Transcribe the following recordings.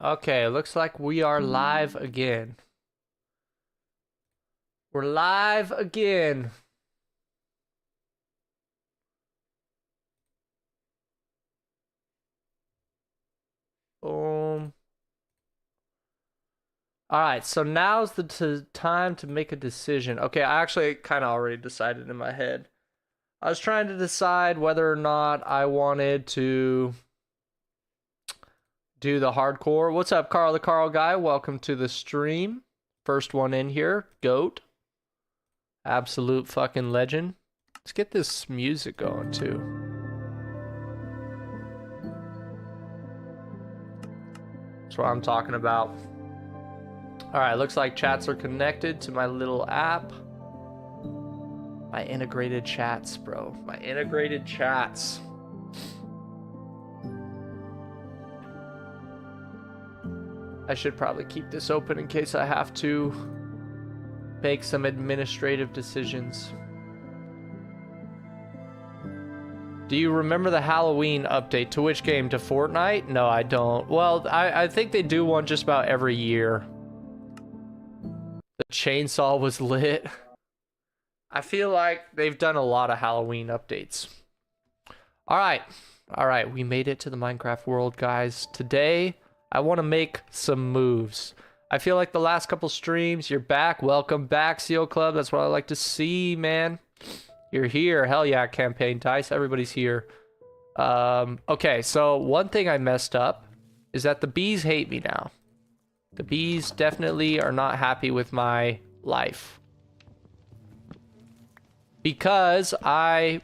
Okay, looks like we are live again. We're live again. Boom. All right, so now's the time to make a decision. Okay, I actually kind of already decided in my head. I was trying to decide whether or not I wanted to do the hardcore. What's up, Carl the Carl guy? Welcome to the stream. First one in here, GOAT. Absolute fucking legend. Let's get this music going too. That's what I'm talking about. Alright, looks like chats are connected to my little app. My integrated chats, bro. My integrated chats. I should probably keep this open in case I have to make some administrative decisions. Do you remember the Halloween update? To which game? To Fortnite? No, I don't. Well, I think they do one just about every year. The chainsaw was lit. I feel like they've done a lot of Halloween updates. Alright, we made it to the Minecraft world, guys. Today, I want to make some moves. I feel like the last couple streams, you're back. Welcome back, Seal Club. That's what I like to see, man. You're here. Hell yeah, Campaign Dice. Everybody's here. Okay, so one thing I messed up is that the bees hate me now. The bees definitely are not happy with my life. Because I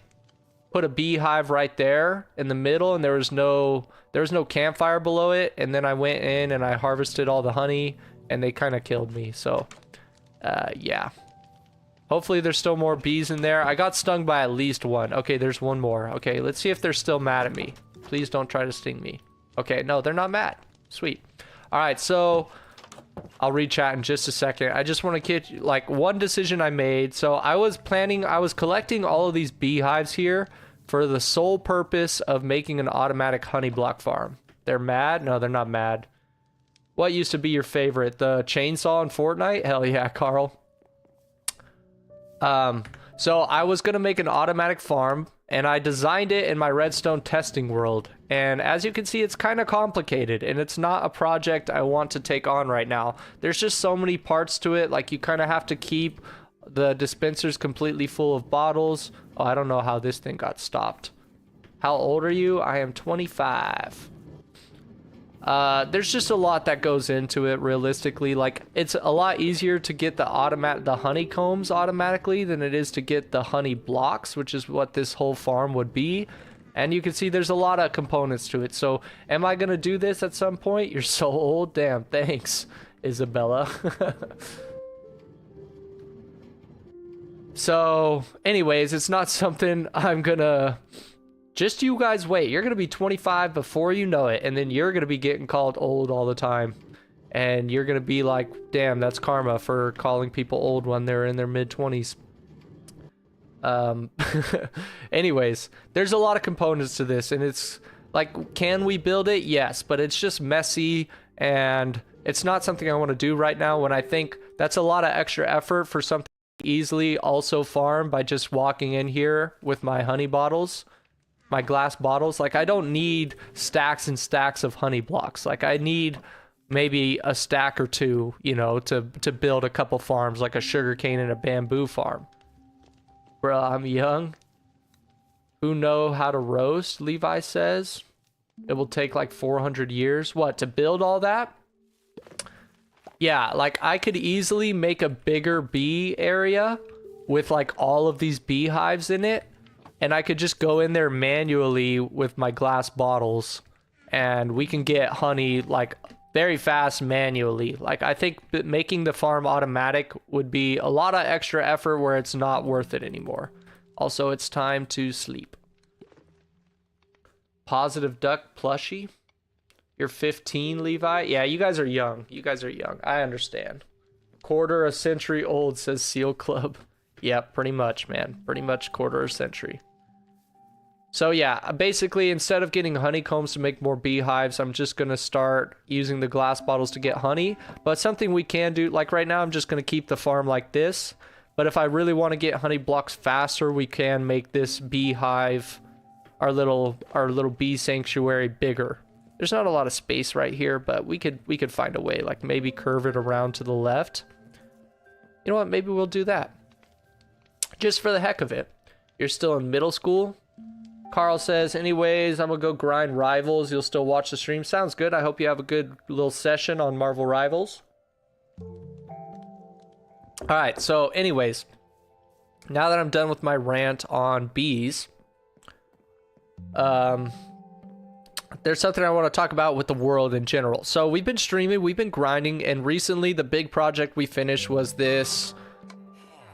put a beehive right there in the middle and there was no campfire below it, and then I went in and I harvested all the honey and they kind of killed me. So yeah, hopefully there's still more bees in there. I got stung by at least one. Okay, there's one more. Okay, let's see if they're still mad at me. Please don't try to sting me. Okay, no, they're not mad. Sweet. All right, so I'll read chat in just a second. I just want to get like one decision I made. So I was collecting all of these beehives here for the sole purpose of making an automatic honey block farm. They're mad? No, they're not mad. What used to be your favorite? The chainsaw in Fortnite? Hell yeah, Carl. So I was gonna make an automatic farm, and I designed it in my redstone testing world. And as you can see, it's kind of complicated, and it's not a project I want to take on right now. There's just so many parts to it. Like, you kind of have to keep the dispensers completely full of bottles. Oh, I don't know how this thing got stopped. How old are you? I am 25. There's just a lot that goes into it, realistically. Like, it's a lot easier to get the honeycombs automatically than it is to get the honey blocks, which is what this whole farm would be. And you can see there's a lot of components to it. So am I gonna do this at some point? You're so old. Damn, thanks, Isabella. So anyways, it's not something I'm gonna... Just you guys wait. You're going to be 25 before you know it, and then you're going to be getting called old all the time. And you're going to be like, damn, that's karma for calling people old when they're in their mid-20s. Anyways, there's a lot of components to this, and it's like, can we build it? Yes, but it's just messy, and it's not something I want to do right now when I think that's a lot of extra effort for something easily also farm by just walking in here with my honey bottles. My glass bottles. Like, I don't need stacks and stacks of honey blocks. Like, I need maybe a stack or two, you know, to build a couple farms, like a sugarcane and a bamboo farm. Bro, I'm young. Who know how to roast? Levi says it will take like 400 years. What, to build all that? Yeah, like, I could easily make a bigger bee area with like all of these beehives in it. And I could just go in there manually with my glass bottles, and we can get honey like very fast manually. Like, I think making the farm automatic would be a lot of extra effort where it's not worth it anymore. Also, it's time to sleep. Positive Duck plushie. You're 15, Levi? Yeah, you guys are young. You guys are young. I understand. Quarter a century old, says Seal Club. Yep, pretty much, man. Pretty much quarter a century. So yeah, basically instead of getting honeycombs to make more beehives, I'm just going to start using the glass bottles to get honey. But something we can do, like right now I'm just going to keep the farm like this. But if I really want to get honey blocks faster, we can make this beehive, our little bee sanctuary, bigger. There's not a lot of space right here, but we could find a way, like maybe curve it around to the left. You know what, maybe we'll do that. Just for the heck of it. You're still in middle school? Carl says, anyways, I'm gonna go grind Rivals. You'll still watch the stream. Sounds good. I hope you have a good little session on Marvel Rivals. Alright, so anyways, now that I'm done with my rant on bees, there's something I want to talk about with the world in general. So we've been streaming, we've been grinding, and recently the big project we finished was this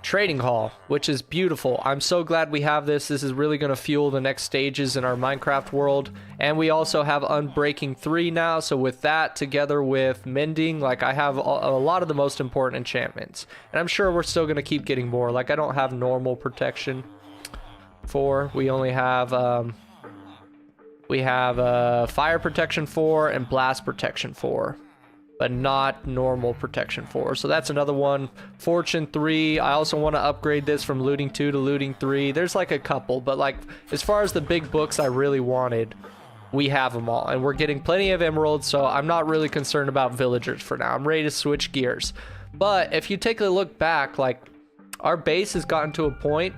trading hall, which is beautiful. I'm so glad we have this. This is really going to fuel the next stages in our Minecraft world. And we also have Unbreaking 3 now, so with that together with Mending, like I have a lot of the most important enchantments. And I'm sure we're still going to keep getting more. Like I don't have normal protection 4. We only have fire protection 4 and blast protection 4. But not normal protection 4. So that's another one. Fortune 3. I also want to upgrade this from looting 2 to looting 3. There's like a couple, but like as far as the big books I really wanted, we have them all. And we're getting plenty of emeralds, so I'm not really concerned about villagers for now. I'm ready to switch gears. But if you take a look back, like our base has gotten to a point.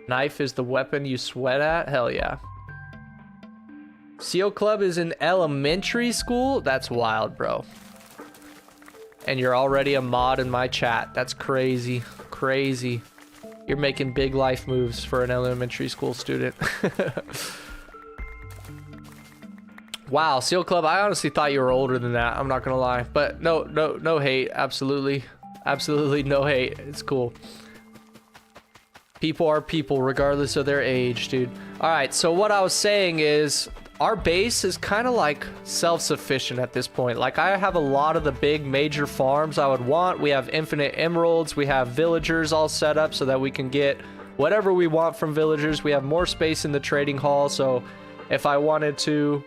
Knife is the weapon you sweat at? Hell yeah. Seal Club is in elementary school? That's wild, bro. And you're already a mod in my chat. That's crazy. Crazy. You're making big life moves for an elementary school student. Wow, Seal Club, I honestly thought you were older than that. I'm not gonna lie. But no hate. Absolutely. Absolutely no hate. It's cool. People are people regardless of their age, dude. Alright, so what I was saying is our base is kind of like self-sufficient at this point. Like I have a lot of the big major farms I would want. We have infinite emeralds. We have villagers all set up so that we can get whatever we want from villagers. We have more space in the trading hall. So if I wanted to,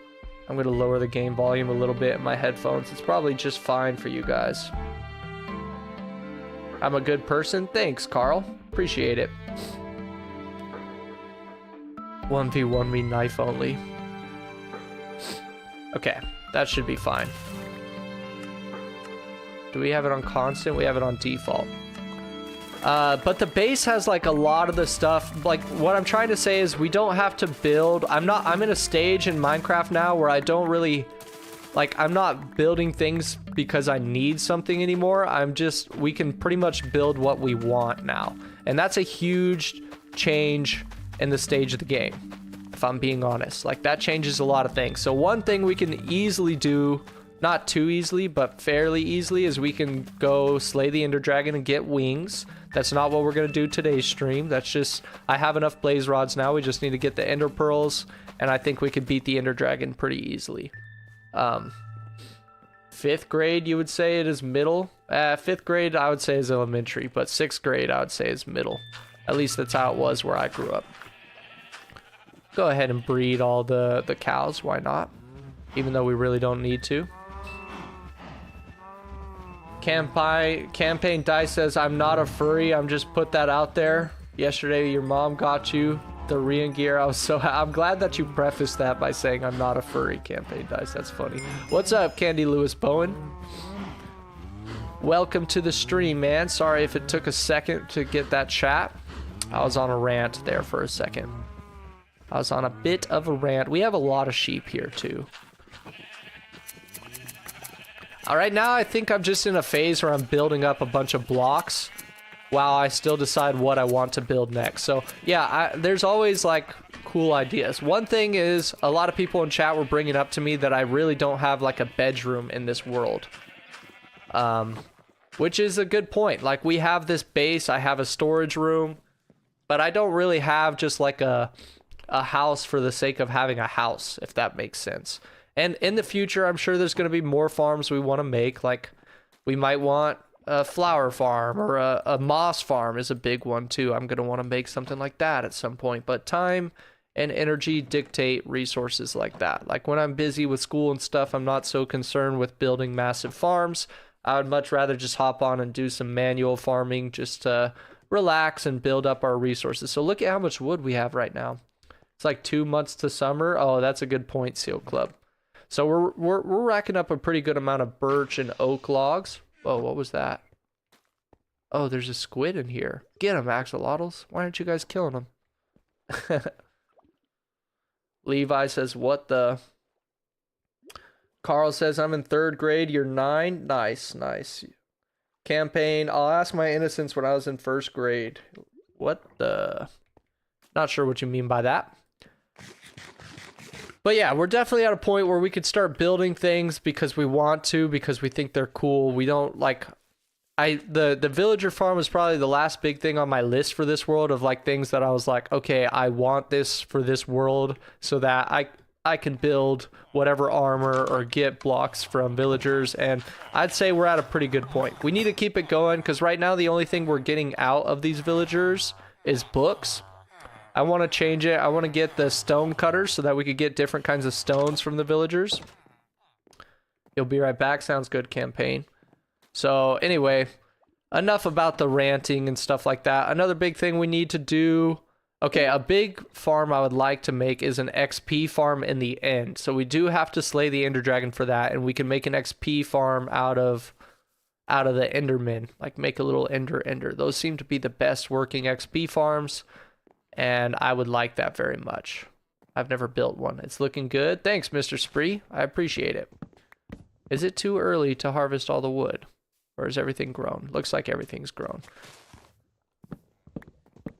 I'm going to lower the game volume a little bit in my headphones. It's probably just fine for you guys. I'm a good person. Thanks, Carl. Appreciate it. 1v1 me knife only. Okay, that should be fine. Do we have it on constant? We have it on default. But the base has like a lot of the stuff. Like what I'm trying to say is we don't have to build. I'm in a stage in Minecraft now where I don't really, like I'm not building things because I need something anymore. We can pretty much build what we want now. And that's a huge change in the stage of the game. If I'm being honest, like that changes a lot of things. So one thing we can easily do, not too easily, but fairly easily, is we can go slay the Ender Dragon and get wings. That's not what we're going to do today's stream. That's just, I have enough blaze rods now. We just need to get the Ender Pearls, and I think we could beat the Ender Dragon pretty easily. 5th grade, you would say it is middle. 5th grade, I would say is elementary, but 6th grade, I would say is middle. At least that's how it was where I grew up. Go ahead and breed all the cows. Why not? Even though we really don't need to. Campaign Dice says, I'm not a furry. I'm just put that out there. Yesterday, your mom got you the Rian gear. I'm glad that you prefaced that by saying I'm not a furry, Campaign Dice. That's funny. What's up, Candy Lewis Bowen? Welcome to the stream, man. Sorry if it took a second to get that chat. I was on a rant there for a second. I was on a bit of a rant. We have a lot of sheep here, too. All right, now I think I'm just in a phase where I'm building up a bunch of blocks while I still decide what I want to build next. So, yeah, there's always, like, cool ideas. One thing is, a lot of people in chat were bringing up to me that I really don't have, like, a bedroom in this world. Which is a good point. Like, we have this base. I have a storage room. But I don't really have just, like, a house for the sake of having a house, if that makes sense. And in the future, I'm sure there's going to be more farms we want to make. Like, we might want a flower farm, or a moss farm is a big one too. I'm going to want to make something like that at some point. But time and energy dictate resources like that. Like when I'm busy with school and stuff, I'm not so concerned with building massive farms. I would much rather just hop on and do some manual farming just to relax and build up our resources. So look at how much wood we have right now. It's like 2 months to summer. Oh, that's a good point, Seal Club. So we're racking up a pretty good amount of birch and oak logs. Oh, what was that? Oh, there's a squid in here. Get him, axolotls. Why aren't you guys killing them? Levi says, what the? Carl says, I'm in 3rd grade. You're 9. Nice, nice. Campaign, I'll ask my innocence when I was in 1st grade. What the? Not sure what you mean by that. But yeah, we're definitely at a point where we could start building things because we want to, because we think they're cool. We don't like... The villager farm was probably the last big thing on my list for this world of like things that I was like, okay, I want this for this world so that I can build whatever armor or get blocks from villagers. And I'd say we're at a pretty good point. We need to keep it going because right now the only thing we're getting out of these villagers is books. I want to change it. I want to get the stone cutters so that we could get different kinds of stones from the villagers. You'll be right back. Sounds good, campaign. So anyway, enough about the ranting and stuff like that. Another big thing we need to do... Okay, a big farm I would like to make is an XP farm in the end. So we do have to slay the Ender Dragon for that, and we can make an XP farm out of the Endermen. Like make a little Ender. Those seem to be the best working XP farms, and I would like that very much. I've never built one. It's looking good. Thanks, Mr. Spree. I appreciate it. Is it too early to harvest all the wood? Or is everything grown? Looks like everything's grown.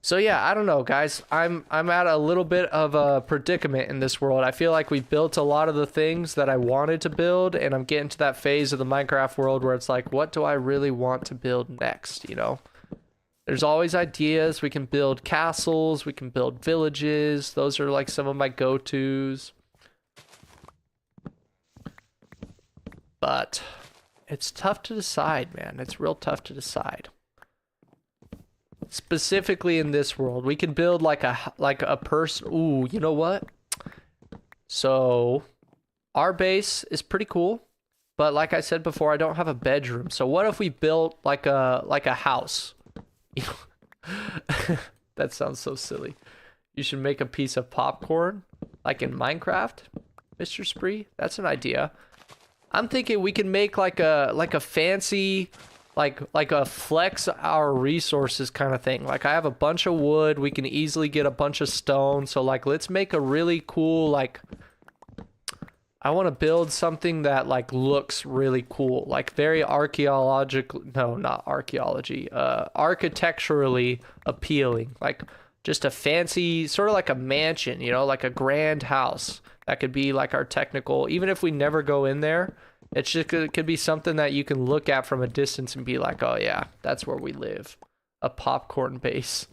So yeah, I don't know, guys. I'm at a little bit of a predicament in this world. I feel like we built a lot of the things that I wanted to build, and I'm getting to that phase of the Minecraft world where it's like, what do I really want to build next, you know? There's always ideas. We can build castles, we can build villages. Those are like some of my go-tos. But it's tough to decide, man. It's real tough to decide. Specifically in this world, we can build like a person. Ooh, you know what? So our base is pretty cool, but like I said before, I don't have a bedroom. So what if we built like a house? That sounds so silly. You should make a piece of popcorn, like in Minecraft, Mr. Spree. That's an idea. I'm thinking we can make like a fancy. Like a flex our resources kind of thing. Like I have a bunch of wood, we can easily get a bunch of stone. So like let's make a really cool like I want to build something that like looks really cool, like very archaeological. No, not archaeology. Architecturally appealing. Like just a fancy sort of like a mansion, you know, like a grand house. That could be like our technical, even if we never go in there. It's just, it could be something that you can look at from a distance and be like, oh yeah, that's where we live. A popcorn base.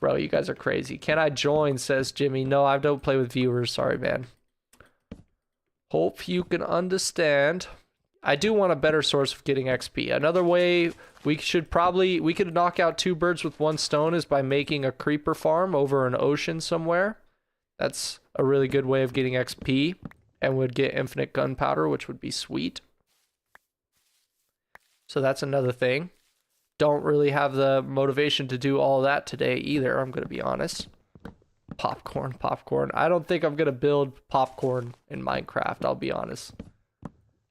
Bro, you guys are crazy. Can I join, says Jimmy. No, I don't play with viewers. Sorry, man. Hope you can understand. I do want a better source of getting XP. Another way we could knock out 2 birds with 1 stone is by making a creeper farm over an ocean somewhere. That's a really good way of getting XP. And would get infinite gunpowder, which would be sweet. So that's another thing. Don't really have the motivation to do all that today either, I'm going to be honest. Popcorn. I don't think I'm going to build popcorn in Minecraft, I'll be honest.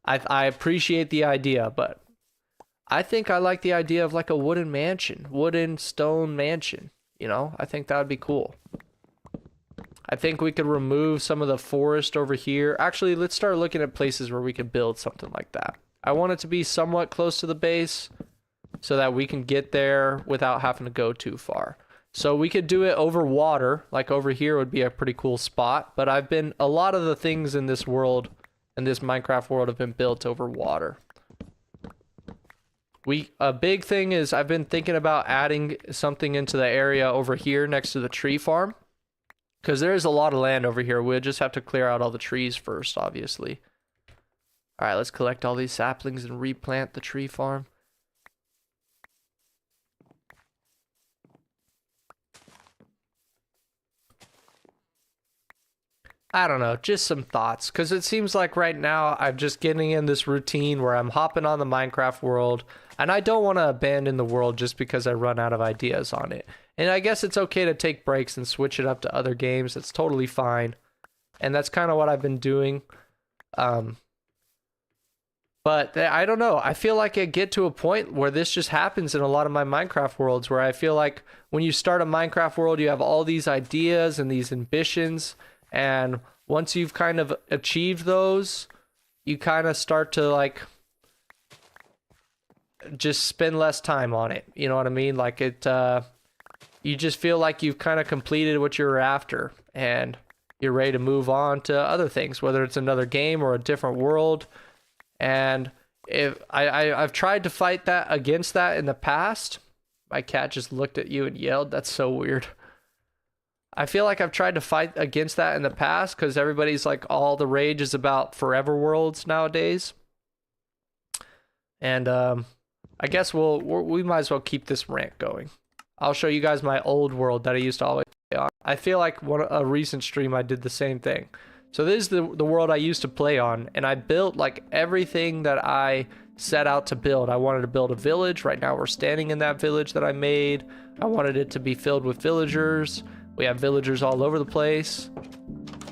I appreciate the idea, but I think I like the idea of like a wooden stone mansion. You know, I think that would be cool. I think we could remove some of the forest over here. Actually, let's start looking at places where we can build something like that. I want it to be somewhat close to the base so that we can get there without having to go too far. So we could do it over water, like over here would be a pretty cool spot. But a lot of the things in this world, in this Minecraft world, have been built over water. A big thing is I've been thinking about adding something into the area over here next to the tree farm. Because there is a lot of land over here. We'll just have to clear out all the trees first, obviously. Alright, let's collect all these saplings and replant the tree farm. I don't know, just some thoughts. Because it seems like right now I'm just getting in this routine where I'm hopping on the Minecraft world. And I don't want to abandon the world just because I run out of ideas on it. And I guess it's okay to take breaks and switch it up to other games. It's totally fine. And that's kind of what I've been doing. But I don't know. I feel like I get to a point where this just happens in a lot of my Minecraft worlds, where I feel like when you start a Minecraft world, you have all these ideas and these ambitions. And once you've kind of achieved those, you kind of start to like just spend less time on it. You know what I mean? Like you just feel like you've kind of completed what you're after and you're ready to move on to other things, whether it's another game or a different world. And if I've tried to fight that against that in the past. My cat just looked at you and yelled. That's so weird. I feel like I've tried to fight against that in the past because everybody's like, all the rage is about forever worlds nowadays. And I guess we might as well keep this rant going. I'll show you guys my old world that I used to always play on. I feel like a recent stream I did the same thing. So this is the world I used to play on, and I built like everything that I set out to build. I wanted to build a village. Right now we're standing in that village that I made. I wanted it to be filled with villagers. We have villagers all over the place.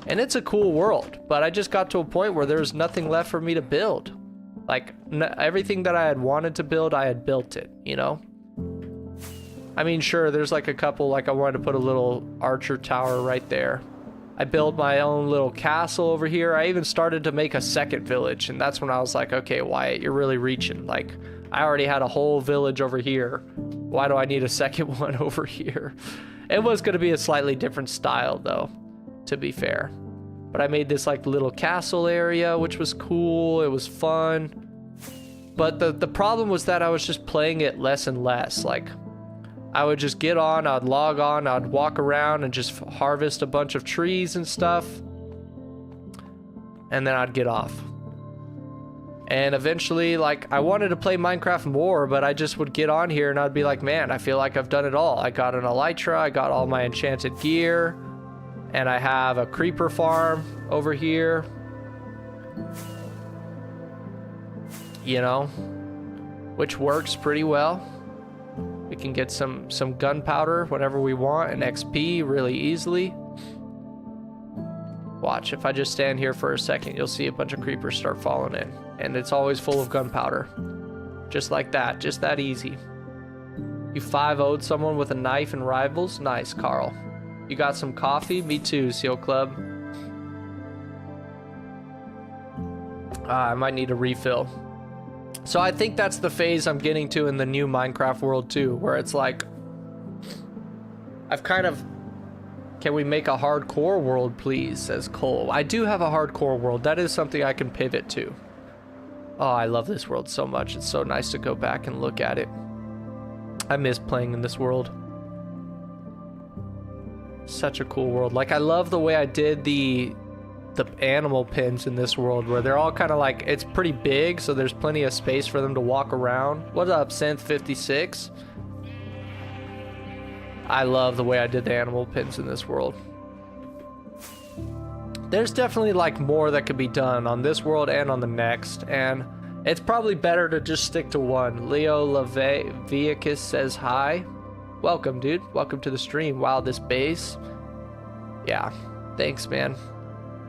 And it's a cool world, but I just got to a point where there's nothing left for me to build. Like everything that I had wanted to build, I had built it, you know? I mean, sure, there's like a couple, like I wanted to put a little archer tower right there. I built my own little castle over here. I even started to make a second village, and that's when I was like, okay, Wyatt, you're really reaching. Like, I already had a whole village over here. Why do I need a second one over here? It was going to be a slightly different style, though, to be fair. But I made this, like, little castle area, which was cool. It was fun. But the problem was that I was just playing it less and less. Like, I would just get on, I'd log on, I'd walk around and just harvest a bunch of trees and stuff. And then I'd get off. And eventually, like, I wanted to play Minecraft more, but I just would get on here and I'd be like, man, I feel like I've done it all. I got an elytra, I got all my enchanted gear, and I have a creeper farm over here. You know, which works pretty well. We can get some gunpowder whenever we want and XP really easily. Watch, if I just stand here for a second, you'll see a bunch of creepers start falling in. And it's always full of gunpowder. Just like that, just that easy. You 5-0'd someone with a knife and rivals? Nice, Carl. You got some coffee? Me too, Seal Club. I might need a refill. So I think that's the phase I'm getting to in the new Minecraft world too, where it's like, I've kind of, can we make a hardcore world please, says Cole. I do have a hardcore world. That is something I can pivot to. Oh, I love this world so much. It's so nice to go back and look at it. I miss playing in this world. Such a cool world. Like, I love the way I did the animal pens in this world, where they're all kind of like, it's pretty big, so there's plenty of space for them to walk around. What's up, Synth56? I love the way I did the animal pens in this world. There's definitely like more that could be done on this world and on the next, and it's probably better to just stick to one. Leo Leviacus says hi. Welcome, dude. Welcome to the stream. Wow, this base. Yeah, thanks, man.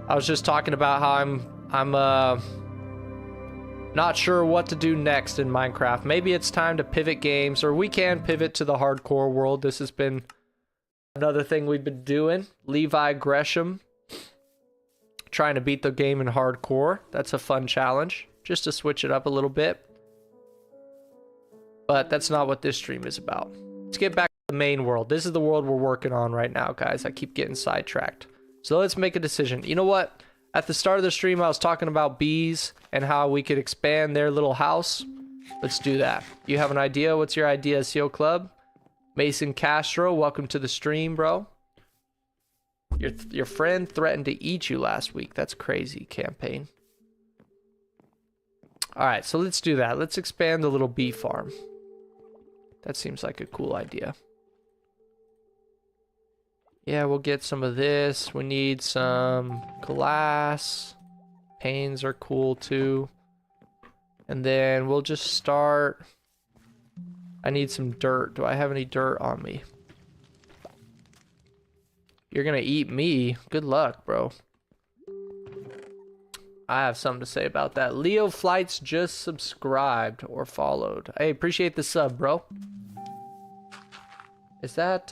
I was just talking about how I'm not sure what to do next in Minecraft. Maybe it's time to pivot games, or we can pivot to the hardcore world. This has been another thing we've been doing. Levi Gresham trying to beat the game in hardcore. That's a fun challenge, just to switch it up a little bit. But that's not what this stream is about. Let's get back to the main world. This is the world we're working on right now, guys. I keep getting sidetracked. So let's make a decision. You know what? At the start of the stream, I was talking about bees and how we could expand their little house. Let's do that. You have an idea? What's your idea, Seal Club? Mason Castro, welcome to the stream, bro. Your friend threatened to eat you last week. That's crazy, campaign. All right, so let's do that. Let's expand the little bee farm. That seems like a cool idea. Yeah, we'll get some of this. We need some glass. Panes are cool too. And then we'll just start. I need some dirt. Do I have any dirt on me? You're gonna eat me. Good luck, bro. I have something to say about that. Leo Flights just subscribed or followed. Hey, appreciate the sub, bro. Is that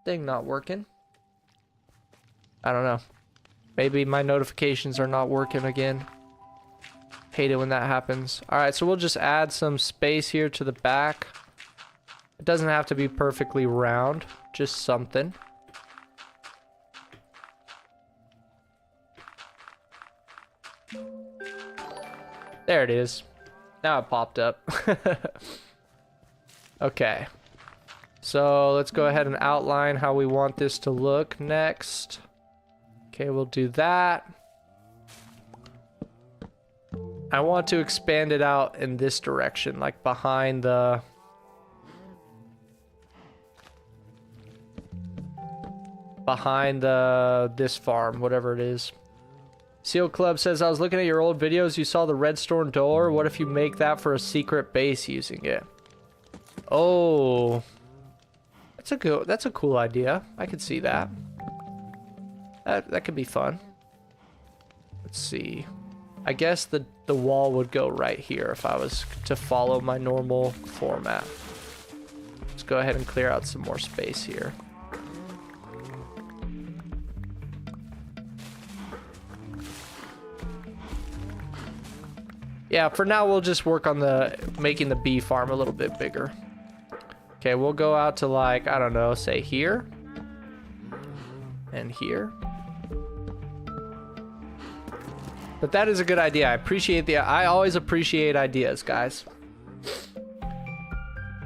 thing not working? I don't know. Maybe my notifications are not working again. Hate it when that happens. Alright, so we'll just add some space here to the back. It doesn't have to be perfectly round, just something. There it is. Now it popped up. Okay. So let's go ahead and outline how we want this to look next. Okay, we'll do that. I want to expand it out in this direction, like behind the... this farm, whatever it is. Seal Club says, I was looking at your old videos, you saw the redstone door. What if you make that for a secret base using it? Oh. That's a cool idea. I could see that. That could be fun. Let's see. I guess the wall would go right here if I was to follow my normal format. Let's go ahead and clear out some more space here. Yeah, for now we'll just work on making the bee farm a little bit bigger. Okay, we'll go out to like, I don't know, say here. And here. But that is a good idea. I always appreciate ideas, guys.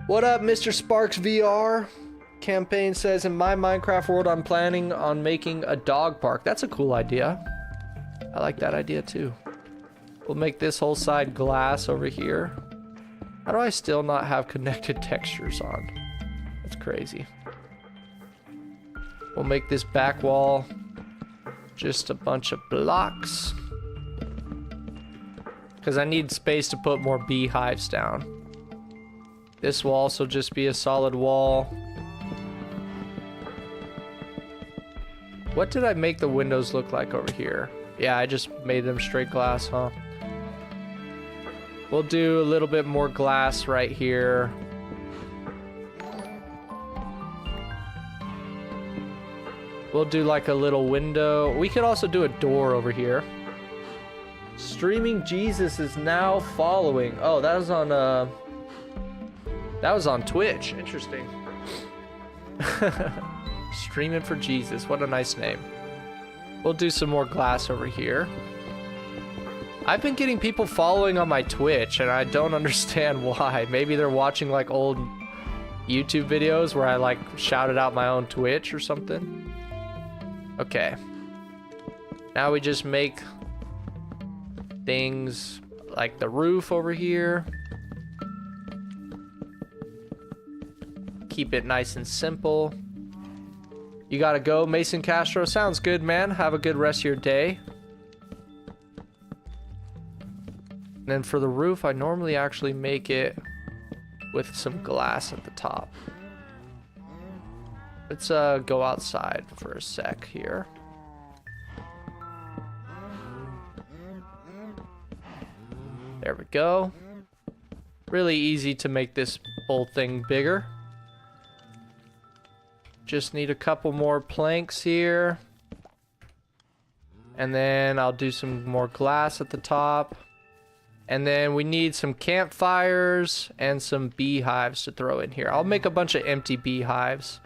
What up, Mr. Sparks VR? Campaign says, in my Minecraft world, I'm planning on making a dog park. That's a cool idea. I like that idea too. We'll make this whole side glass over here. How do I still not have connected textures on? That's crazy. We'll make this back wall just a bunch of blocks. Because I need space to put more beehives down. This will also just be a solid wall. What did I make the windows look like over here? Yeah, I just made them straight glass, huh? We'll do a little bit more glass right here. We'll do like a little window. We could also do a door over here. Streaming Jesus is now following. Oh, that was on Twitch. Interesting. Streaming for Jesus. What a nice name. We'll do some more glass over here. I've been getting people following on my Twitch, and I don't understand why. Maybe they're watching like old YouTube videos where I like shouted out my own Twitch or something. Okay. Now we just make things like the roof over here. Keep it nice and simple. You gotta go, Mason Castro. Sounds good, man. Have a good rest of your day. And then for the roof, I normally actually make it with some glass at the top. Let's go outside for a sec here. There we go. Really easy to make this whole thing bigger. Just need a couple more planks here. And then I'll do some more glass at the top. And then we need some campfires and some beehives to throw in here. I'll make a bunch of empty beehives.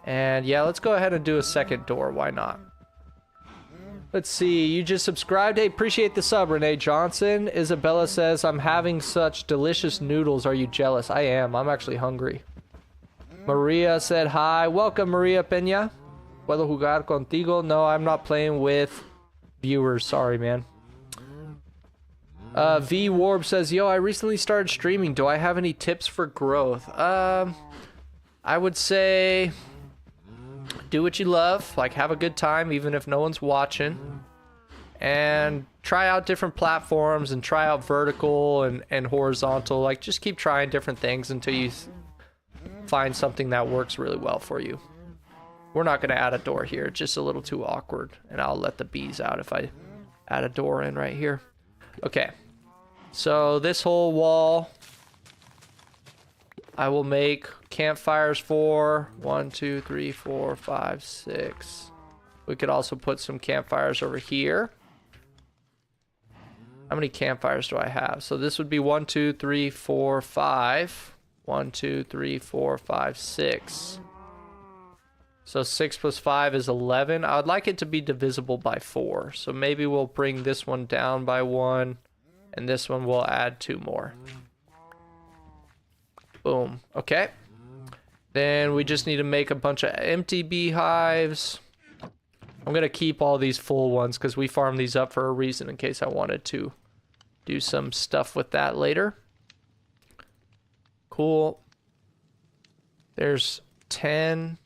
And yeah, let's go ahead and do a second door. Why not? Let's see. You just subscribed. Hey, appreciate the sub, Renee Johnson. Isabella says, I'm having such delicious noodles. Are you jealous? I am. I'm actually hungry. Maria said hi. Welcome, Maria Peña. ¿Puedo jugar contigo? No, I'm not playing with viewers. Sorry, man. V Warb says, yo, I recently started streaming. Do I have any tips for growth? I would say do what you love, like have a good time even if no one's watching, and try out different platforms and try out vertical and horizontal. Like just keep trying different things until you find something that works really well for you. We're not going to add a door here, it's just a little too awkward, and I'll let the bees out if I add a door in right here. Okay, so this whole wall I will make campfires for 1, 2, 3, 4, 5, 6. We could also put some campfires over here. How many campfires do I have? So this would be 1, 2, 3, 4, 5. 1, 2, 3, 4, 5, 6. So 6 plus 5 is 11. I would like it to be divisible by 4. So maybe we'll bring this one down by 1. And this one we'll add 2 more. Boom. Okay. Then we just need to make a bunch of empty beehives. I'm going to keep all these full ones because we farm these up for a reason in case I wanted to do some stuff with that later. Cool. There's 10.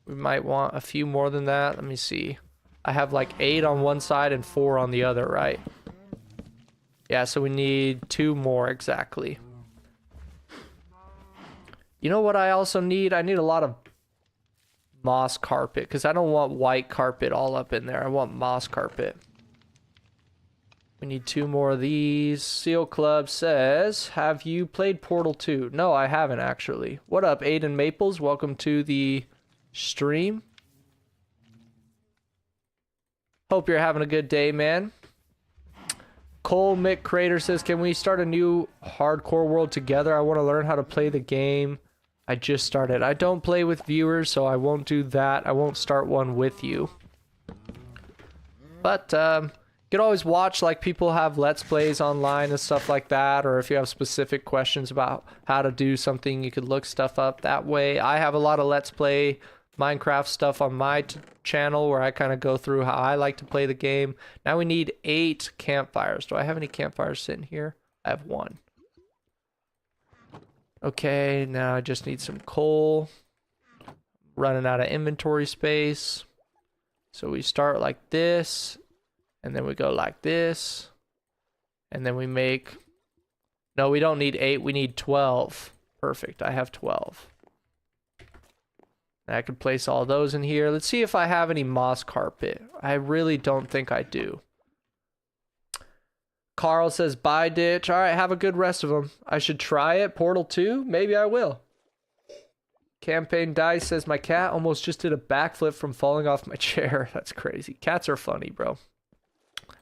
We might want a few more than that. Let me see. I have like 8 on one side and 4 on the other, right? Yeah, so we need 2 more exactly. You know what I also need? I need a lot of moss carpet because I don't want white carpet all up in there. I want moss carpet. We need 2 more of these. Seal Club says, have you played Portal 2? No, I haven't actually. What up, Aiden Maples? Welcome to the stream. Hope you're having a good day, man. Cole Mick Crater says, can we start a new hardcore world together? I want to learn how to play the game. I just started. I don't play with viewers, so I won't do that. I won't start one with you. But you could always watch, like people have Let's Plays online and stuff like that, or if you have specific questions about how to do something, you could look stuff up that way. I have a lot of Let's Play Minecraft stuff on my channel where I kind of go through how I like to play the game. Now we need 8 campfires. Do I have any campfires sitting here? I have 1. Okay, now I just need some coal. Running out of inventory space. So we start like this, and then we go like this, and then we make... No, we don't need 8, we need 12. Perfect, I have 12. I could place all those in here. Let's see if I have any moss carpet. I really don't think I do. Carl says, bye, Ditch. All right, have a good rest of them. I should try it. Portal 2? Maybe I will. Campaign Dice says, my cat almost just did a backflip from falling off my chair. That's crazy. Cats are funny, bro.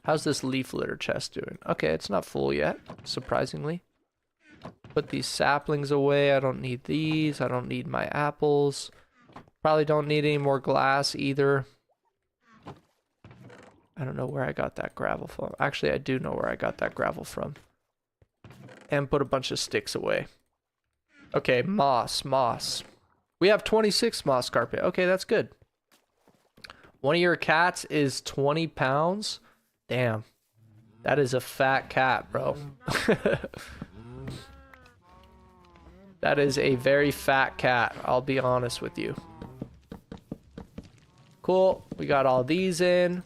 How's this leaf litter chest doing? Okay, it's not full yet, surprisingly. Put these saplings away. I don't need these. I don't need my apples. Probably don't need any more glass either. I don't know where I got that gravel from. Actually, I do know where I got that gravel from. And put a bunch of sticks away. Okay, moss. We have 26 moss carpet. Okay, that's good. One of your cats is 20 pounds. Damn. That is a fat cat, bro. That is a very fat cat, I'll be honest with you. Cool. We got all these in.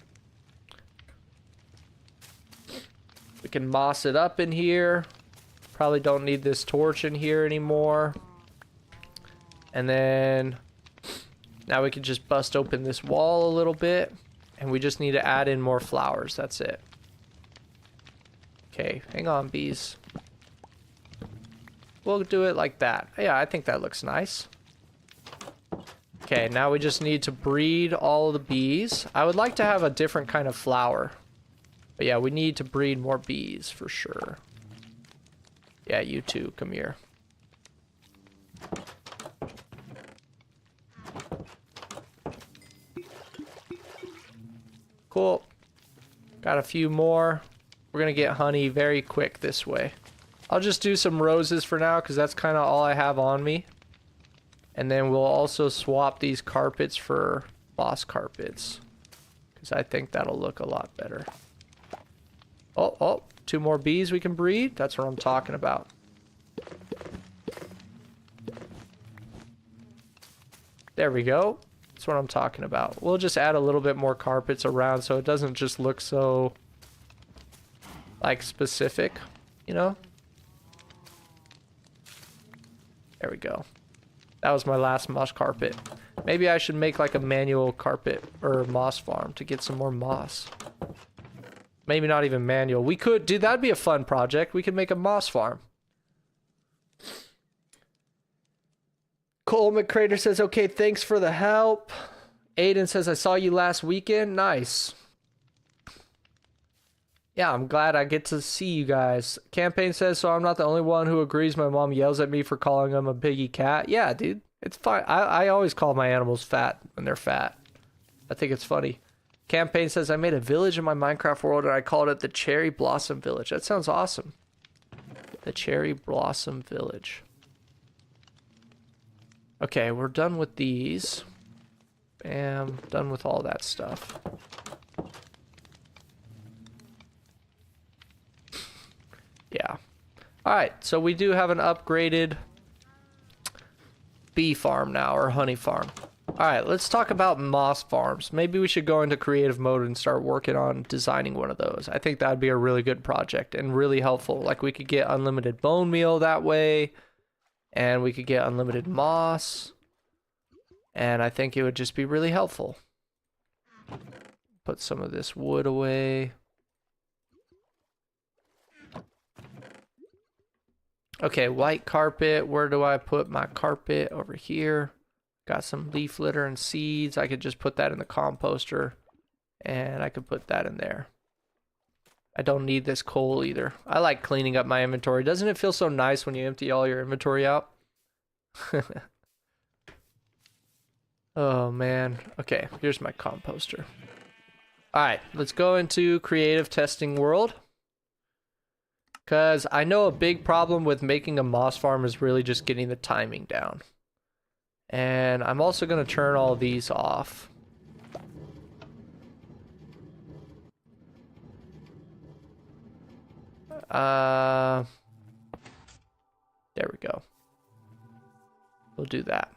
We can moss it up in here. Probably don't need this torch in here anymore. And then now we can just bust open this wall a little bit. And we just need to add in more flowers. That's it. Okay, hang on, bees. We'll do it like that. Yeah, I think that looks nice. Okay, now we just need to breed all of the bees. I would like to have a different kind of flower. But yeah, we need to breed more bees for sure. Yeah, you too. Come here. Cool. Got a few more. We're going to get honey very quick this way. I'll just do some roses for now because that's kind of all I have on me. And then we'll also swap these carpets for moss carpets. Because I think that'll look a lot better. Oh, 2 more bees we can breed. That's what I'm talking about. There we go. That's what I'm talking about. We'll just add a little bit more carpets around so it doesn't just look so, like, specific, you know? There we go. That was my last moss carpet. Maybe I should make like a manual carpet or moss farm to get some more moss. Maybe not even manual. We could, dude, that'd be a fun project. We could make a moss farm. Cole McCrater says, okay, thanks for the help. Aiden says, I saw you last weekend. Nice. Yeah, I'm glad I get to see you guys. Campaign says, so I'm not the only one who agrees my mom yells at me for calling them a piggy cat. Yeah, dude, it's fine. I always call my animals fat when they're fat. I think it's funny. Campaign says, I made a village in my Minecraft world and I called it the Cherry Blossom Village. That sounds awesome. The Cherry Blossom Village. Okay, we're done with these. Bam, done with all that stuff. Yeah. Alright, so we do have an upgraded bee farm now, or honey farm. Alright, let's talk about moss farms. Maybe we should go into creative mode and start working on designing one of those. I think that would be a really good project and really helpful. Like, we could get unlimited bone meal that way, and we could get unlimited moss, and I think it would just be really helpful. Put some of this wood away. Okay, white carpet. Where do I put my carpet? Over here. Got some leaf litter and seeds. I could just put that in the composter. And I could put that in there. I don't need this coal either. I like cleaning up my inventory. Doesn't it feel so nice when you empty all your inventory out? Oh, man. Okay, here's my composter. Alright, let's go into creative testing world. Because I know a big problem with making a moss farm is really just getting the timing down. And I'm also going to turn all these off. There we go. We'll do that.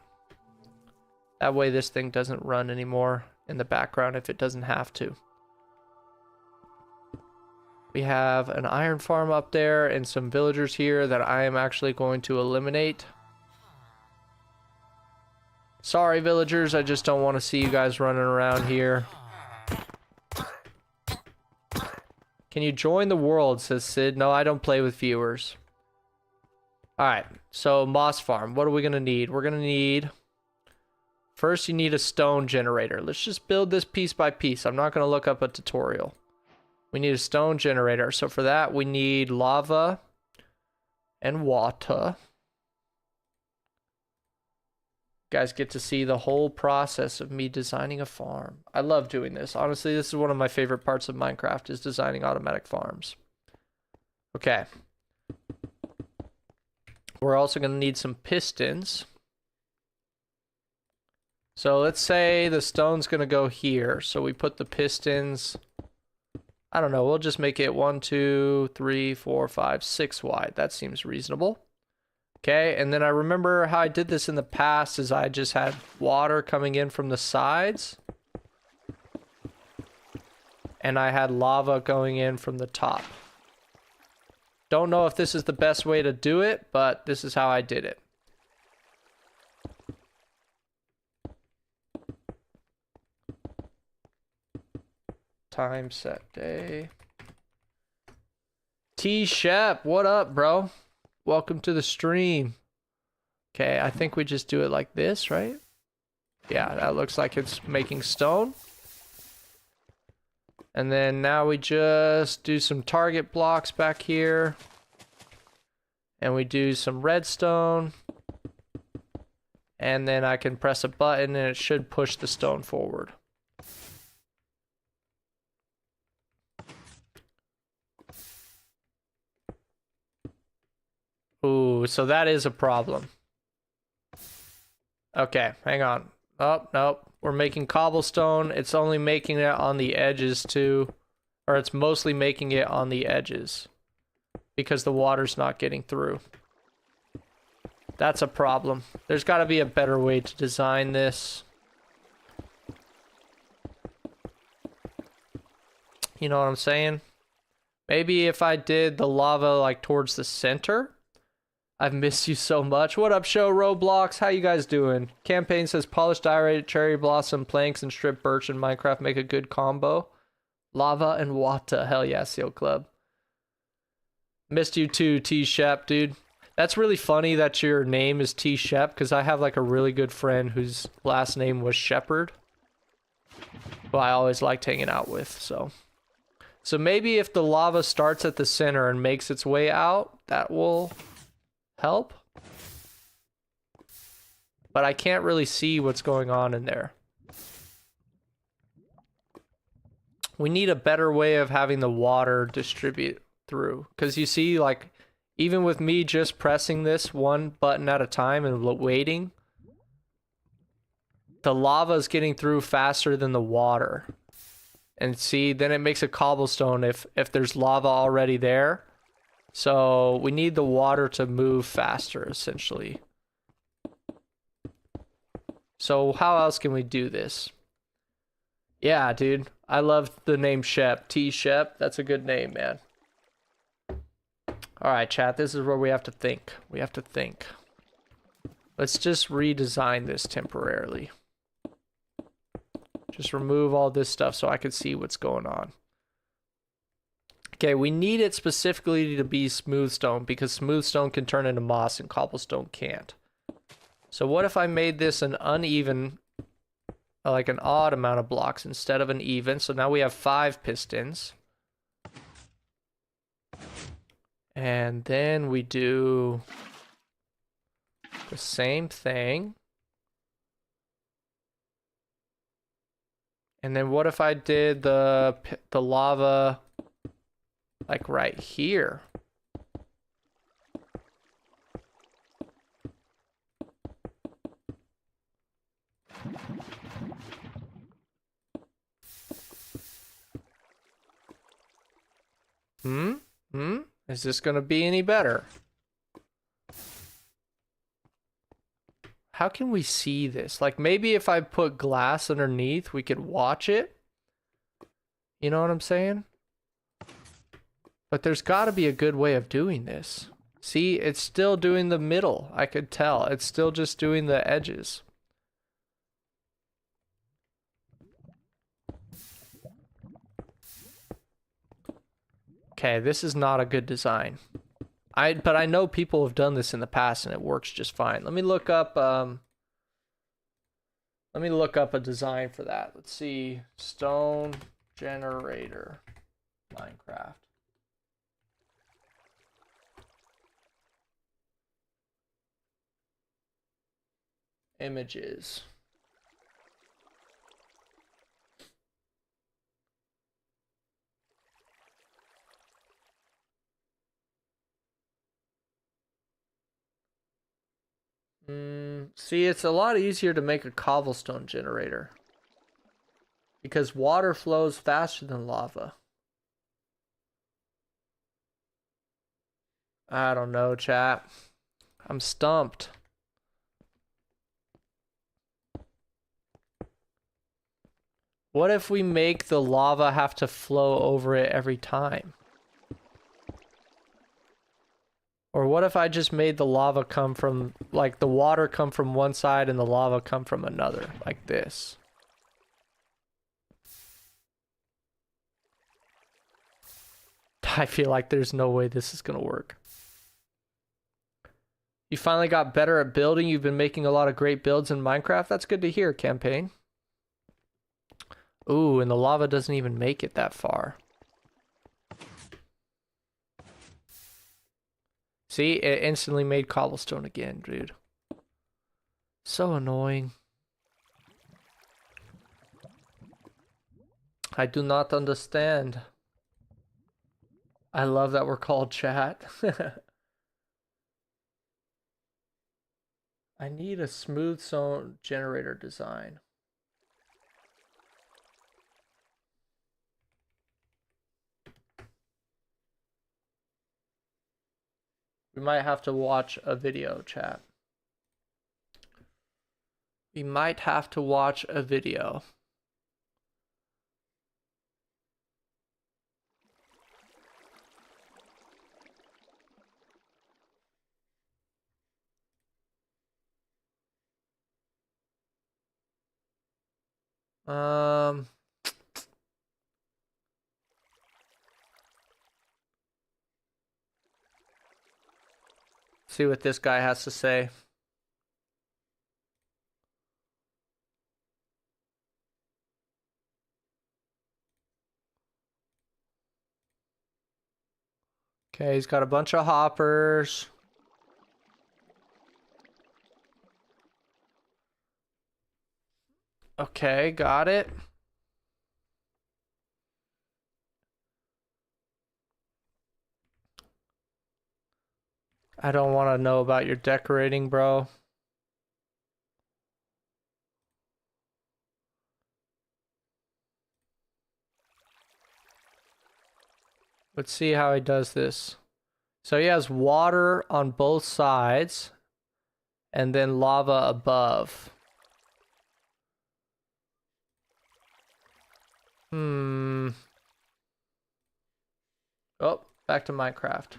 That way this thing doesn't run anymore in the background if it doesn't have to. We have an iron farm up there and some villagers here that I am actually going to eliminate. Sorry, villagers, I just don't want to see you guys running around here. Can you join the world, says Sid. No, I don't play with viewers. Alright, so moss farm. What are we going to need? We're going to need... First, you need a stone generator. Let's just build this piece by piece. I'm not going to look up a tutorial. We need a stone generator. So for that, we need lava and water. You guys get to see the whole process of me designing a farm. I love doing this. Honestly, this is one of my favorite parts of Minecraft, is designing automatic farms. Okay. We're also going to need some pistons. So let's say the stone's going to go here. So we put the pistons... I don't know, we'll just make it 1, 2, 3, 4, 5, 6 wide. That seems reasonable. Okay, and then I remember how I did this in the past is I just had water coming in from the sides. And I had lava going in from the top. Don't know if this is the best way to do it, but this is how I did it. Time set day. T Shep, what up, bro? Welcome to the stream. Okay, I think we just do it like this, right? Yeah, that looks like it's making stone. And then now we just do some target blocks back here. And we do some redstone. And then I can press a button and it should push the stone forward. Ooh, so that is a problem. Okay, hang on. Oh, nope. We're making cobblestone. It's only making it on the edges too. Or it's mostly making it on the edges. Because the water's not getting through. That's a problem. There's got to be a better way to design this. You know what I'm saying? Maybe if I did the lava like towards the center. I've missed you so much. What up, show Roblox? How you guys doing? Campaign says polished diorite, cherry blossom, planks, and strip birch in Minecraft make a good combo. Lava and water. Hell yeah, Seal Club. Missed you too, T Shep, dude. That's really funny that your name is T Shep, because I have like a really good friend whose last name was Shepherd, who I always liked hanging out with. So maybe if the lava starts at the center and makes its way out, that will help. But I can't really see what's going on in there. We need a better way of having the water distribute through, because you see, like, even with me just pressing this one button at a time and waiting, the lava is getting through faster than the water. And see, then it makes a cobblestone if there's lava already there. So we need the water to move faster, essentially. So how else can we do this? Yeah, dude. I love the name Shep. T Shep. That's a good name, man. Alright, chat. This is where we have to think. We have to think. Let's just redesign this temporarily. Just remove all this stuff so I can see what's going on. Okay, we need it specifically to be smooth stone, because smooth stone can turn into moss and cobblestone can't. So what if I made this an uneven, like an odd amount of blocks instead of an even? So now we have 5 pistons. And then we do the same thing. And then what if I did the lava like right here? Is this gonna be any better? How can we see this? Like, maybe if I put glass underneath, we could watch it. You know what I'm saying? But there's got to be a good way of doing this. See, it's still doing the middle. I could tell. It's still just doing the edges. Okay, this is not a good design. But I know people have done this in the past and it works just fine. Let me look up a design for that. Let's see. Stone generator. Minecraft. Images. See, it's a lot easier to make a cobblestone generator, because water flows faster than lava. I don't know, chat. I'm stumped. What if we make the lava have to flow over it every time? Or what if I just made the lava come from, like, the water come from one side and the lava come from another, like this? I feel like there's no way this is gonna work. You finally got better at building. You've been making a lot of great builds in Minecraft. That's good to hear, campaign. Ooh, and the lava doesn't even make it that far. See, it instantly made cobblestone again, dude. So annoying. I do not understand. I love that we're called chat. I need a smooth stone generator design. We might have to watch a video, chat. We might have to watch a video. Um, see what this guy has to say. Okay, he's got a bunch of hoppers. Okay, got it. I don't want to know about your decorating, bro. Let's see how he does this. So he has water on both sides and then lava above. Oh, back to Minecraft.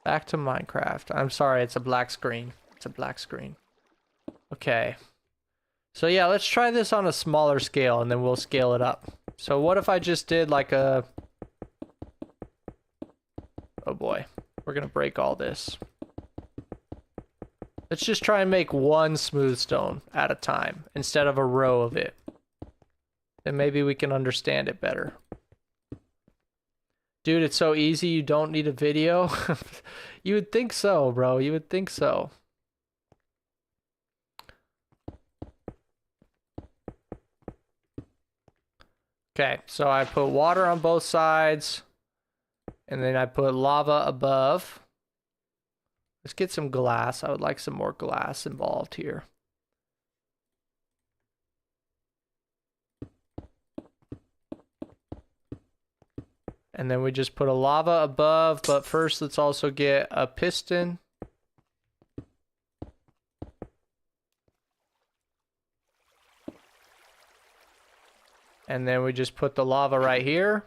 Back to Minecraft. I'm sorry, it's a black screen. It's a black screen. Okay. So yeah, let's try this on a smaller scale and then we'll scale it up. So what if I just did like a... Oh boy, we're gonna break all this. Let's just try and make one smooth stone at a time instead of a row of it. Then maybe we can understand it better. Dude, it's so easy you don't need a video. You would think so, bro. You would think so. Okay, so I put water on both sides. And then I put lava above. Let's get some glass. I would like some more glass involved here. And then we just put a lava above, but first let's also get a piston. And then we just put the lava right here.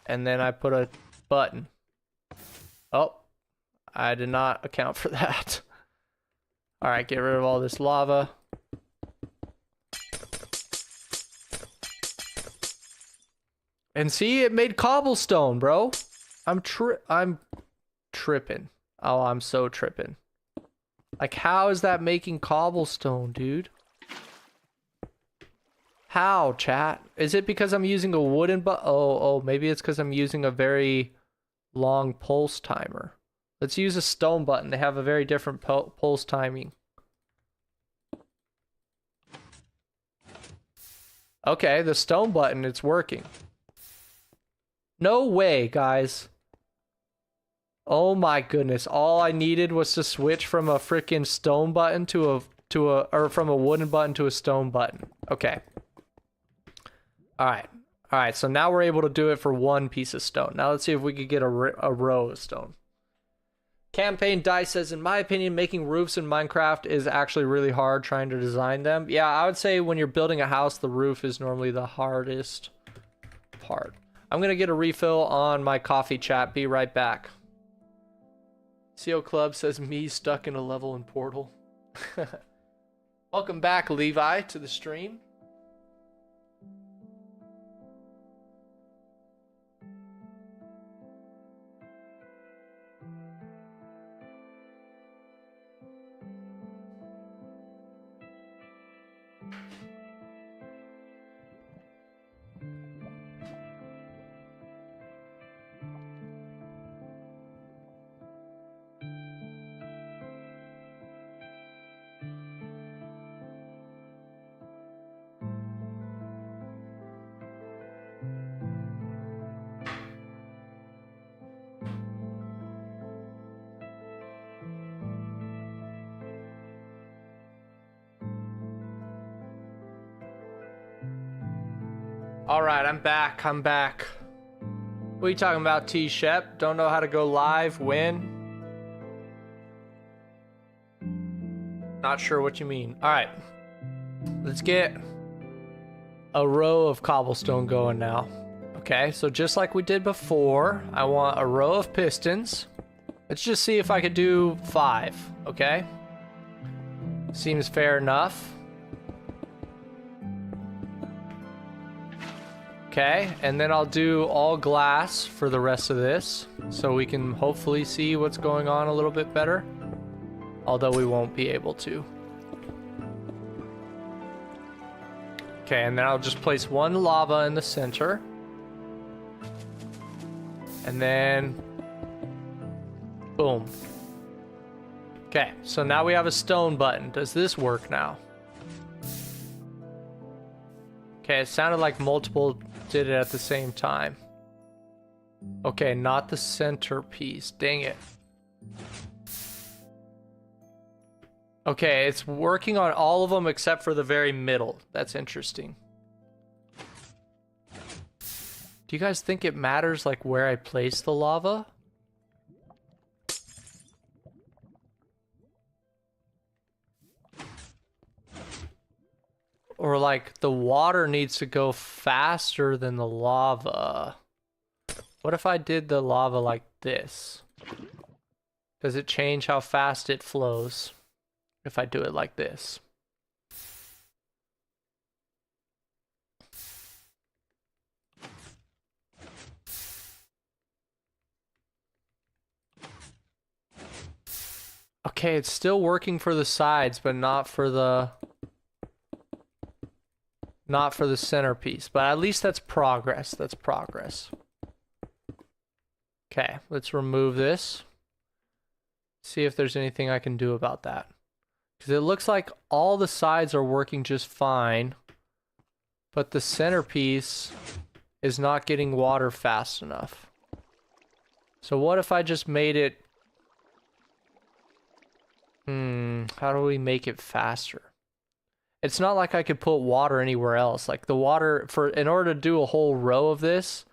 And then I put a button. Oh, I did not account for that. All right, get rid of all this lava. And see, it made cobblestone, bro. I'm tripping. Oh, I'm so tripping. Like, how is that making cobblestone, dude? How, chat? Is it because I'm using a wooden oh, maybe it's because I'm using a very long pulse timer. Let's use a stone button. They have a very different pulse timing. Okay, the stone button, it's working. No way, guys. Oh my goodness. All I needed was to switch from a freaking stone button or from a wooden button to a stone button. Okay. All right, so now we're able to do it for one piece of stone. Now let's see if we could get a row of stone. Campaign Dice says, in my opinion, making roofs in Minecraft is actually really hard trying to design them. Yeah, I would say when you're building a house, the roof is normally the hardest part. I'm going to get a refill on my coffee, chat. Be right back. CO Club says, me stuck in a level in Portal. Welcome back, Levi, to the stream. Alright, I'm back. What are you talking about, T-Shep? Don't know how to go live? When? Not sure what you mean. Alright. Let's get a row of cobblestone going now. Okay, so just like we did before, I want a row of pistons. Let's just see if I could do 5, okay? Seems fair enough. Okay, and then I'll do all glass for the rest of this, so we can hopefully see what's going on a little bit better. Although we won't be able to. Okay, and then I'll just place one lava in the center. And then... boom. Okay, so now we have a stone button. Does this work now? Okay, it sounded like multiple did it at the same time. Okay, not the centerpiece. Dang it. Okay, it's working on all of them except for the very middle. That's interesting. Do you guys think it matters, like, where I place the lava? Or, like, the water needs to go faster than the lava. What if I did the lava like this? Does it change how fast it flows if I do it like this? Okay, it's still working for the sides, but not for the centerpiece. But at least that's progress. That's progress. Okay, let's remove this. See if there's anything I can do about that. Because it looks like all the sides are working just fine, but the centerpiece is not getting water fast enough. So what if I just made it... how do we make it faster? It's not like I could put water anywhere else. Like the water, in order to do a whole row of this,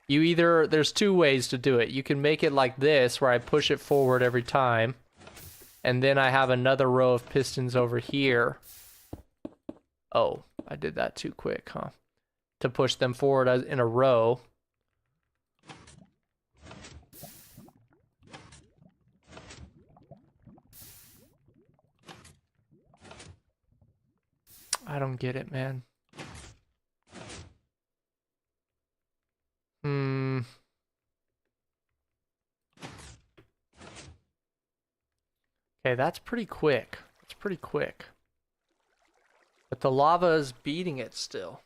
there's two ways to do it. You can make it like this, where I push it forward every time, and then I have another row of pistons over here. Oh, I did that too quick, huh? To push them forward in a row. I don't get it, man. Okay, that's pretty quick. That's pretty quick. But the lava is beating it still.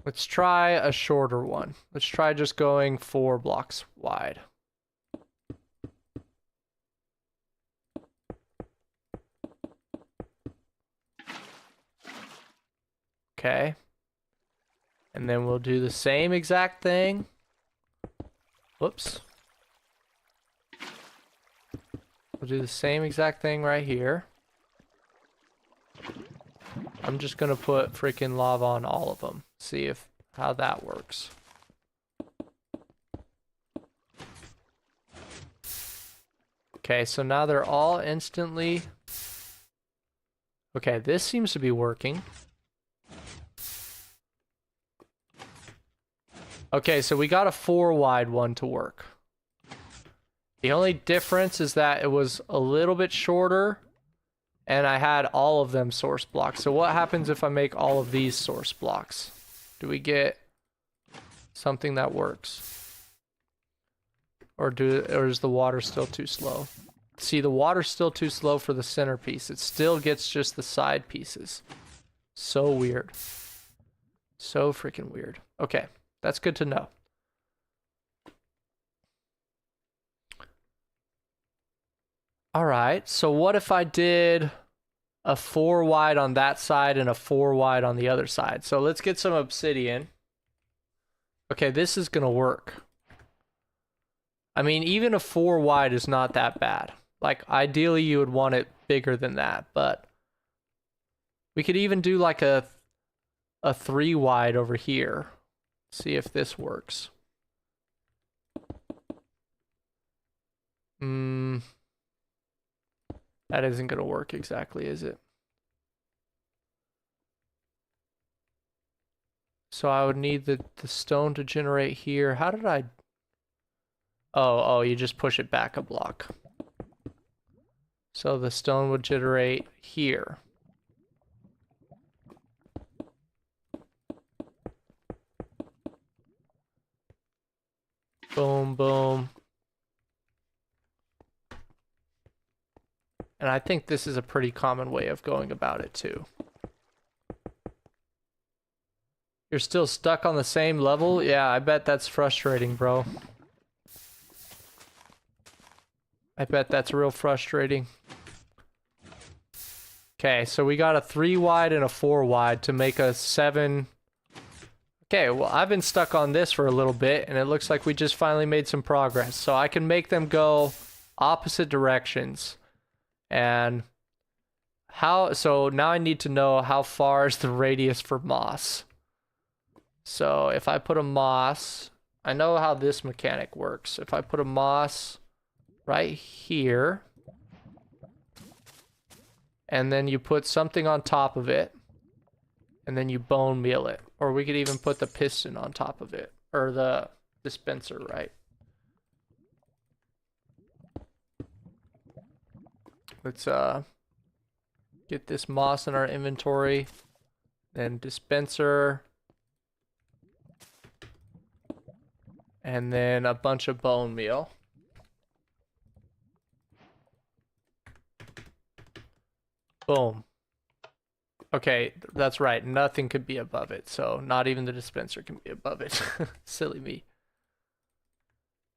Let's try a shorter one. Let's try just going 4 blocks wide. Okay. And then we'll do the same exact thing. Whoops. We'll do the same exact thing right here. I'm just gonna put freaking lava on all of them. See how that works. Okay, so now they're all instantly... Okay, this seems to be working. Okay, so we got a 4 wide one to work. The only difference is that it was a little bit shorter, and I had all of them source blocks. So what happens if I make all of these source blocks? Do we get something that works? Or is the water still too slow? See, the water's still too slow for the centerpiece. It still gets just the side pieces. So weird. So freaking weird. Okay, that's good to know. All right, so what if I did a 4 wide on that side and a 4 wide on the other side? So let's get some obsidian. Okay, this is gonna work. I mean, even a 4 wide is not that bad. Like, ideally you would want it bigger than that, but we could even do like a 3 wide over here. See if this works. That isn't going to work exactly, is it? So I would need the stone to generate here. How did I... Oh, you just push it back a block. So the stone would generate here. Boom, boom. And I think this is a pretty common way of going about it too. You're still stuck on the same level? Yeah, I bet that's frustrating, bro. I bet that's real frustrating. Okay, so we got a 3 wide and a 4 wide to make a 7. Okay, well, I've been stuck on this for a little bit, and it looks like we just finally made some progress. So I can make them go opposite directions. And so now I need to know how far is the radius for moss. So if I put a moss, I know how this mechanic works. If I put a moss right here, and then you put something on top of it, and then you bone meal it. Or we could even put the piston on top of it, or the dispenser, right? Let's get this moss in our inventory, then dispenser, and then a bunch of bone meal. Boom. Okay, that's right. Nothing could be above it, so not even the dispenser can be above it. Silly me.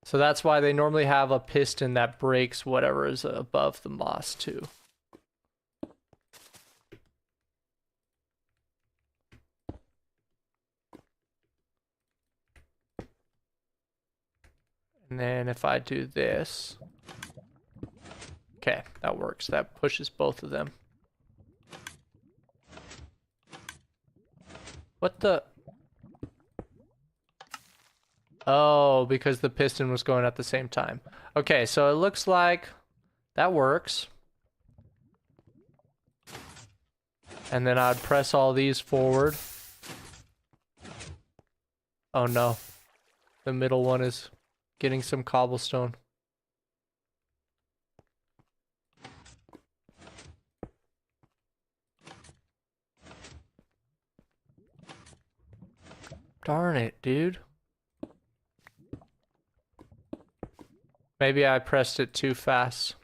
So that's why they normally have a piston that breaks whatever is above the moss too. And then if I do this, okay, that works. That pushes both of them. What the? Oh, because the piston was going at the same time. Okay, so it looks like that works. And then I'd press all these forward. Oh no. The middle one is getting some cobblestone. Darn it, dude. Maybe I pressed it too fast.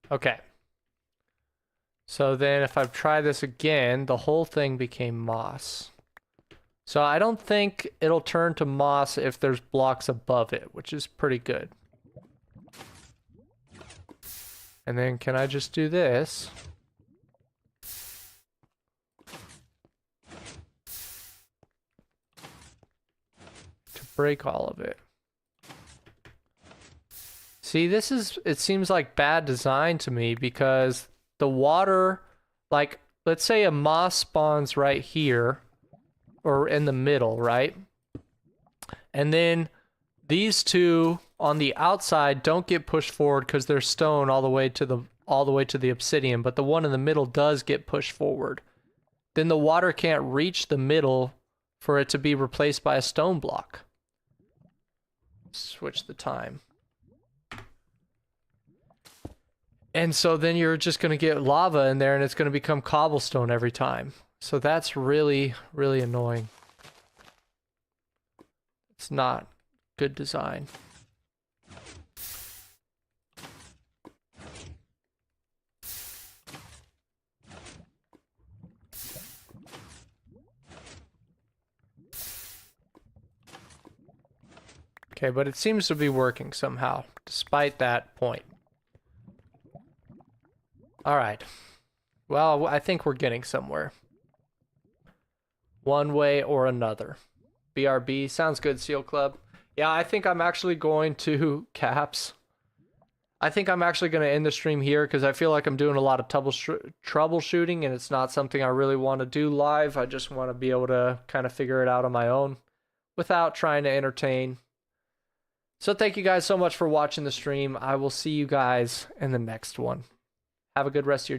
Okay. So then if I try this again, the whole thing became moss. So I don't think it'll turn to moss if there's blocks above it, which is pretty good. And then can I just do this? To break all of it. See, it seems like bad design to me because the water, like, let's say a moss spawns right here, or in the middle, right? And then these two on the outside don't get pushed forward because they're stone all the way to the obsidian, but the one in the middle does get pushed forward. Then the water can't reach the middle for it to be replaced by a stone block. Switch the time. And so then you're just going to get lava in there and it's going to become cobblestone every time. So that's really, really annoying. It's not good design. Okay, but it seems to be working somehow, despite that point. Alright. Well, I think we're getting somewhere. One way or another. BRB, sounds good, Seal Club. Yeah, I think I'm actually going to caps. I think I'm actually going to end the stream here because I feel like I'm doing a lot of troubleshooting and it's not something I really want to do live. I just want to be able to kind of figure it out on my own. without trying to entertain. So thank you guys so much for watching the stream. I will see you guys in the next one. Have a good rest of your